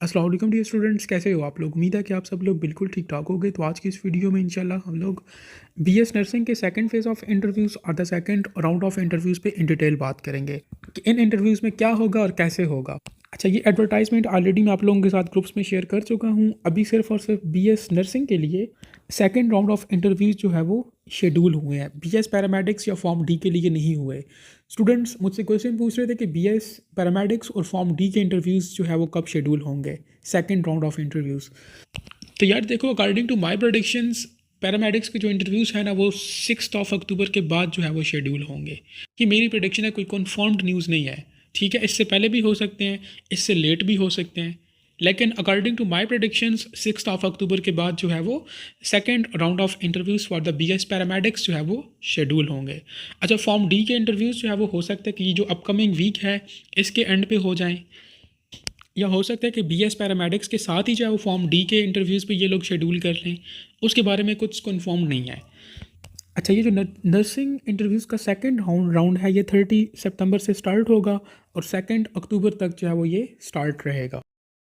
अस्सलाम वालेकुम dear students, कैसे हो आप लोग। उम्मीद है कि आप सब लोग बिल्कुल ठीक ठाक होंगे। तो आज की इस वीडियो में इंशाल्लाह हम लोग बीएस नर्सिंग के सेकंड फेज़ ऑफ इंटरव्यूज़ और the second round of interviews पे इन डिटेल बात करेंगे कि इन इंटरव्यूज़ में क्या होगा और कैसे होगा। अच्छा, ये एडवर्टाइजमेंट ऑलरेडी मैं आप लोगों के साथ ग्रुप्स में शेयर कर चुका हूँ। अभी सिर्फ और सिर्फ बीएस नर्सिंग के लिए सेकंड राउंड ऑफ इंटरव्यूज़ जो है वो शेड्यूल हुए हैं। बीएस पैरामेडिक्स या फॉर्म डी के लिए नहीं हुए। स्टूडेंट्स मुझसे क्वेश्चन पूछ रहे थे कि बीएस पैरामेडिक्स और फॉर्म डी के इंटरव्यूज़ जो है वो कब शेड्यूल होंगे, सेकंड राउंड ऑफ इंटरव्यूज़। तो यार देखो, according to my predictions paramedics के जो इंटरव्यूज़ हैं ना वो 6 अक्टूबर के बाद जो है वो शेड्यूल होंगे। ये मेरी प्रोडिक्शन है, कोई कन्फर्म्ड न्यूज़ नहीं है। ठीक है, इससे पहले भी हो सकते हैं, इससे लेट भी हो सकते हैं, लेकिन अकॉर्डिंग टू माय प्रोडिक्शंस 6 अक्टूबर के बाद जो है वो second round of interviews for the BS paramedics जो है वो शेड्यूल होंगे। अच्छा, फॉर्म डी के इंटरव्यूज़ जो है वो हो सकता है कि ये जो अपकमिंग वीक है इसके एंड पे हो जाएं, या हो सकता है कि बीएस पैरामेडिक्स के साथ ही जो है वो फॉर्म डी के इंटरव्यूज़ पे ये लोग शेड्यूल कर लें। उसके बारे में कुछ कन्फर्म नहीं है। अच्छा, ये जो नर्सिंग इंटरव्यूज़ का सेकंड राउंड है ये 30 सितंबर से स्टार्ट होगा और 2 अक्टूबर तक जो है वो ये स्टार्ट रहेगा।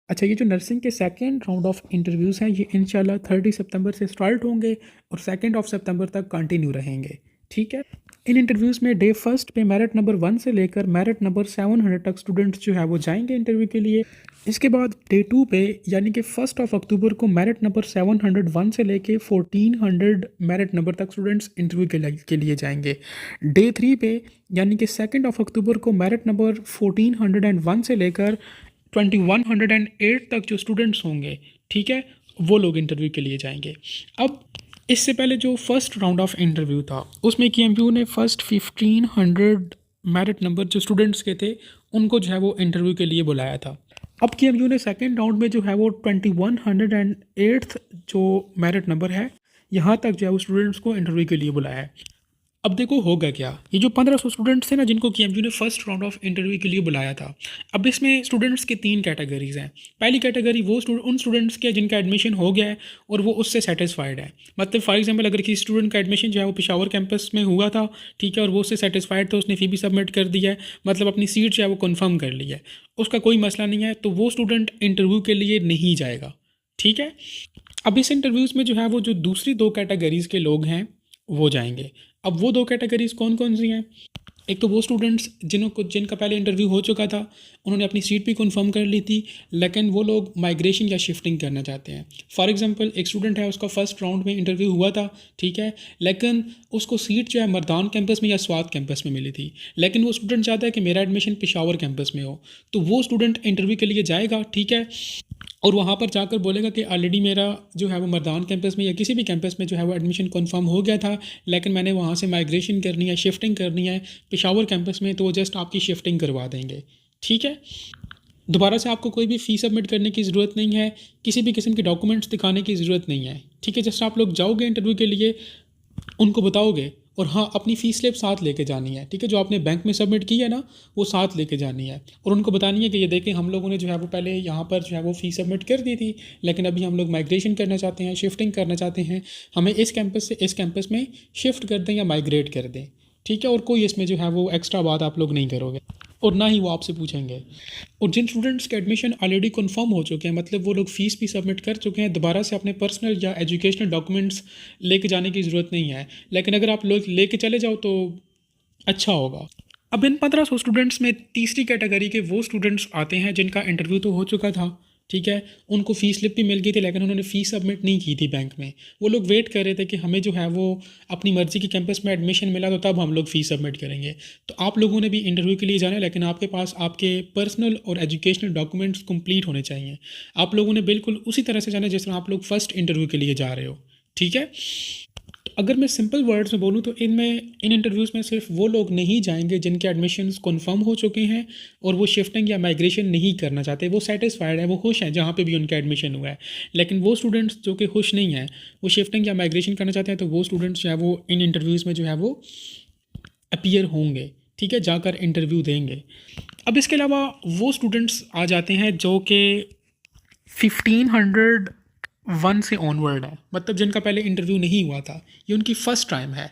अच्छा, ये जो नर्सिंग के सेकंड राउंड ऑफ इंटरव्यूज़ हैं ये इंशाल्लाह 30 सितंबर से स्टार्ट होंगे और 2 सितंबर तक कंटिन्यू रहेंगे। ठीक है, इन इंटरव्यूज़ में डे फर्स्ट पे मेरिट नंबर 1 से लेकर मेरिट नंबर 700 तक स्टूडेंट्स जो है वो जाएंगे इंटरव्यू के लिए। इसके बाद डे 2 पे यानी कि 1 अक्टूबर को मेरिट नंबर 701 से लेके 1400 मेरिट नंबर तक स्टूडेंट्स इंटरव्यू के लिए जाएंगे। डे 3 पे यानी कि 2 अक्टूबर को मेरिट नंबर 1401 से लेकर 2108 तक जो स्टूडेंट्स होंगे, ठीक है, वो लोग इंटरव्यू के लिए जाएंगे। अब इससे पहले जो फर्स्ट राउंड ऑफ इंटरव्यू था उसमें KMU ने फर्स्ट 1500 मेरिट नंबर जो स्टूडेंट्स के थे उनको जो है वो इंटरव्यू के लिए बुलाया था। अब KMU ने सेकेंड राउंड में जो है वो 2108 जो मेरिट नंबर है यहाँ तक जो है वो स्टूडेंट्स को इंटरव्यू के लिए बुलाया है। अब देखो होगा क्या, ये जो 1500 स्टूडेंट्स थे ना जिनको KMU ने फर्स्ट राउंड ऑफ इंटरव्यू के लिए बुलाया था, अब इसमें स्टूडेंट्स के 3 कैटेगरीज हैं। पहली कैटेगरी वो उन स्टूडेंट्स के जिनका एडमिशन हो गया है और वो उससे सेटिस्फाइड है। मतलब फॉर एग्जांपल अगर किसी स्टूडेंट का एडमिशन जो है वो पेशावर कैंपस में हुआ था, ठीक है, और वो उससे सेटिस्फाइड था, उसने फ़ी भी सबमिट कर दिया है, मतलब अपनी सीट जो है वो कन्फर्म कर ली है, उसका कोई मसला नहीं है, तो वो स्टूडेंट इंटरव्यू के लिए नहीं जाएगा। ठीक है, अब इस इंटरव्यूज़ में जो है वो जो दूसरी 2 कैटेगरीज़ के लोग हैं वो जाएंगे। अब वो 2 कैटेगरीज़ कौन कौन सी हैं? एक तो वो स्टूडेंट्स जिनका पहले इंटरव्यू हो चुका था, उन्होंने अपनी सीट भी कंफर्म कर ली थी, लेकिन वो लोग माइग्रेशन या शिफ्टिंग करना चाहते हैं। फॉर एग्जांपल एक स्टूडेंट है, उसका फर्स्ट राउंड में इंटरव्यू हुआ था, ठीक है, लेकिन उसको सीट जो है मर्दान कैंपस में या स्वात कैंपस में मिली थी, लेकिन वो स्टूडेंट चाहता है कि मेरा एडमिशन पेशावर कैंपस में हो, तो वो स्टूडेंट इंटरव्यू के लिए जाएगा, ठीक है, और वहाँ पर जाकर बोलेगा कि ऑलरेडी मेरा जो है वो मर्दान कैंपस में या किसी भी कैंपस में जो है वो एडमिशन कंफर्म हो गया था, लेकिन मैंने वहाँ से माइग्रेशन करनी है, शिफ्टिंग करनी है पेशावर कैंपस में, तो वो जस्ट आपकी शिफ्टिंग करवा देंगे। ठीक है, दोबारा से आपको कोई भी फ़ी सबमिट करने की ज़रूरत नहीं है, किसी भी किस्म के डॉक्यूमेंट्स दिखाने की ज़रूरत नहीं है। ठीक है, जस्ट आप लोग जाओगे इंटरव्यू के लिए, उनको बताओगे, और हाँ, अपनी फ़ीस स्लिप साथ लेके जानी है। ठीक है, जो आपने बैंक में सबमिट की है ना वो साथ लेके जानी है, और उनको बतानी है कि ये देखें हम लोगों ने जो है वो पहले यहाँ पर जो है वो फ़ीस सबमिट कर दी थी, लेकिन अभी हम लोग माइग्रेशन करना चाहते हैं, शिफ्टिंग करना चाहते हैं, हमें इस कैंपस से इस कैंपस में शिफ्ट कर दें या माइग्रेट कर दें। ठीक है, और कोई इसमें जो है वो एक्स्ट्रा बात आप लोग नहीं करोगे और ना ही वो आपसे पूछेंगे। और जिन स्टूडेंट्स के एडमिशन ऑलरेडी कंफर्म हो चुके हैं, मतलब वो लोग फ़ीस भी सबमिट कर चुके हैं, दोबारा से अपने पर्सनल या एजुकेशनल डॉक्यूमेंट्स लेके जाने की ज़रूरत नहीं है, लेकिन अगर आप लोग लेके चले जाओ तो अच्छा होगा। अब इन 1500 स्टूडेंट्स में तीसरी कैटेगरी के वो स्टूडेंट्स आते हैं जिनका इंटरव्यू तो हो चुका था, ठीक है, उनको फ़ीस स्लिप भी मिल गई थी, लेकिन उन्होंने फ़ीस सबमिट नहीं की थी बैंक में। वो लोग वेट कर रहे थे कि हमें जो है वो अपनी मर्ज़ी की कैंपस में एडमिशन मिला तो तब हम लोग फ़ीस सबमिट करेंगे। तो आप लोगों ने भी इंटरव्यू के लिए जाना है, लेकिन आपके पास आपके पर्सनल और एजुकेशनल डॉक्यूमेंट्स कंप्लीट होने चाहिए। आप लोगों ने बिल्कुल उसी तरह से जाना है जिस तरह आप लोग फ़र्स्ट इंटरव्यू के लिए जा रहे हो। ठीक है, अगर मैं सिंपल वर्ड्स में बोलूँ तो इन इंटरव्यूज़ में सिर्फ वो लोग नहीं जाएंगे जिनके एडमिशन्स कंफर्म हो चुके हैं और वो शिफ्टिंग या माइग्रेशन नहीं करना चाहते, वो सेटिस्फाइड है, वो खुश हैं जहाँ पे भी उनका एडमिशन हुआ है। लेकिन वो स्टूडेंट्स जो कि खुश नहीं हैं, वो शिफ्टिंग या माइग्रेशन करना चाहते हैं, तो वो स्टूडेंट्स जो है वो इन इंटरव्यूज़ में जो है वो अपीयर होंगे, ठीक है, जाकर इंटरव्यू देंगे। अब इसके अलावा वो स्टूडेंट्स आ जाते हैं जो कि 1501 से ऑनवर्ड है, मतलब जिनका पहले इंटरव्यू नहीं हुआ था, ये उनकी फ़र्स्ट टाइम है।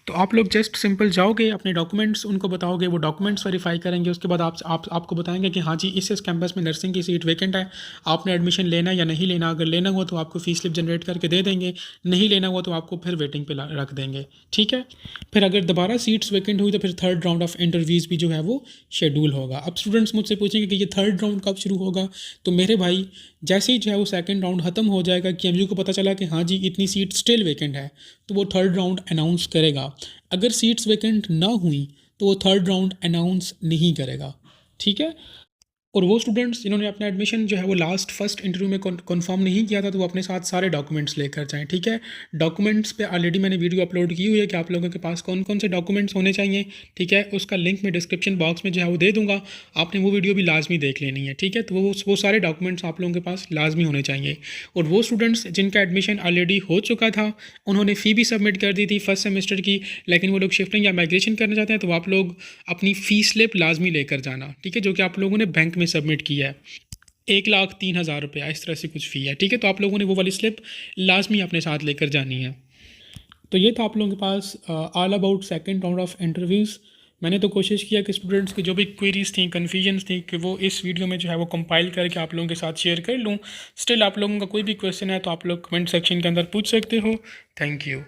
तो आप लोग जस्ट सिंपल जाओगे, अपने डॉक्यूमेंट्स उनको बताओगे, वो डॉक्यूमेंट्स वेरीफाई करेंगे, उसके बाद आपको बताएंगे कि हाँ जी इस कैंपस में नर्सिंग की सीट वैकेंट है, आपने एडमिशन लेना या नहीं लेना। अगर लेना हुआ तो आपको फ़ीस स्लिप जनरेट करके दे देंगे, नहीं लेना हुआ तो आपको फिर वेटिंग पे रख देंगे, ठीक है। फिर अगर दोबारा सीट्स वैकेंट हुई तो फिर थर्ड राउंड ऑफ इंटरव्यूज़ भी जो है वो शेड्यूल होगा। अब स्टूडेंट्स मुझसे पूछेंगे कि ये थर्ड राउंड कब शुरू होगा, तो मेरे भाई जैसे ही जो है वो सेकंड राउंड ख़त्म हो जाएगा, कि एमयू को पता चला कि हाँ जी इतनी सीट स्टिल वैकेंट है, तो वो थर्ड राउंड अनाउंस करेगा। अगर सीट्स वैकेंट ना हुई तो वो थर्ड राउंड अनाउंस नहीं करेगा, ठीक है। और वो स्टूडेंट्स जिन्होंने अपना एडमिशन जो है वो लास्ट फर्स्ट इंटरव्यू में कंफर्म नहीं किया था, तो वो अपने साथ सारे डॉक्यूमेंट्स लेकर जाएं, ठीक है। डॉक्यूमेंट्स पे ऑलरेडी मैंने वीडियो अपलोड की हुई है कि आप लोगों के पास कौन कौन से डॉक्यूमेंट्स होने चाहिए, ठीक है। उसका लिंक मैं डिस्क्रिप्शन बॉक्स में जो है वो दे दूँगा, आपने वो वीडियो भी लाजमी देख लेनी है, ठीक है। तो वो सारे डॉक्यूमेंट्स आप लोगों के पास लाजमी होने चाहिए। और वो स्टूडेंट्स जिनका एडमिशन ऑलरेडी हो चुका था, उन्होंने फ़ी भी सबमिट कर दी थी फर्स्ट सेमेस्टर की, लेकिन वो लोग शिफ्टिंग या माइग्रेशन करना चाहते हैं, तो आप लोग अपनी फ़ी स्लिप लाजमी लेकर जाना, ठीक है, जो कि आप लोगों ने बैंक में सबमिट किया है। 1,03,000 रुपया इस तरह से कुछ फ़ी है, ठीक है। तो आप लोगों ने वो वाली स्लिप लाजमी अपने साथ लेकर जानी है। तो ये था आप लोगों के पास all about second round of interviews. मैंने तो कोशिश किया कि स्टूडेंट्स की जो भी क्वेरीज थी, कन्फ्यूजन्स थी, कि वो इस वीडियो में जो है वो कंपाइल करके आप लोगों के साथ शेयर कर लूँ। स्टिल आप लोगों का कोई भी क्वेश्चन है तो आप लोग कमेंट सेक्शन के अंदर पूछ सकते हो। Thank you.